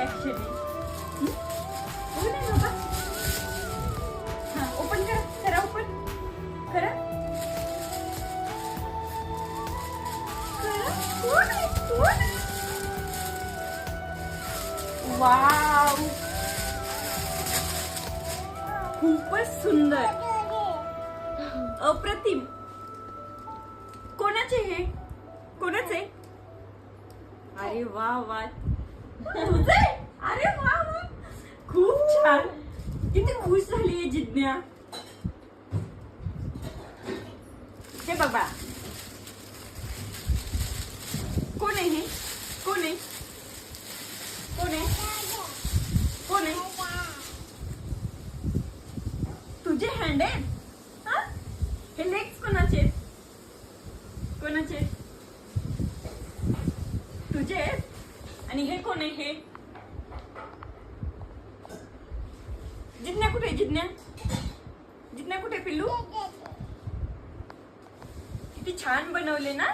Reaction आहे? हो नाही बाबा. हा ओपन करा, करा ओपन करा, करा. कोण आहे? कोण आहे? वाव, खूपच सुंदर, अप्रतिम. कोणाचे हे? कोणाचे? अरे वा वा, तुझे? अरे वा वा, खूप छान. किती खुश झाली आहे जिज्ञा. हे बघा, कोण आहे हे? कोण आहे? कोण आहे? कोण आहे? तुझे हँड आहे? हा? हे लेग्स कोणाचे आहेत? कोणाचे आहेत? तुझे आहेत? आणि हे कोण आहे? हे जिज्ञा कुठे? जिज्ञा, जिज्ञा कुठे? पिल्लू, किती छान बनवले ना.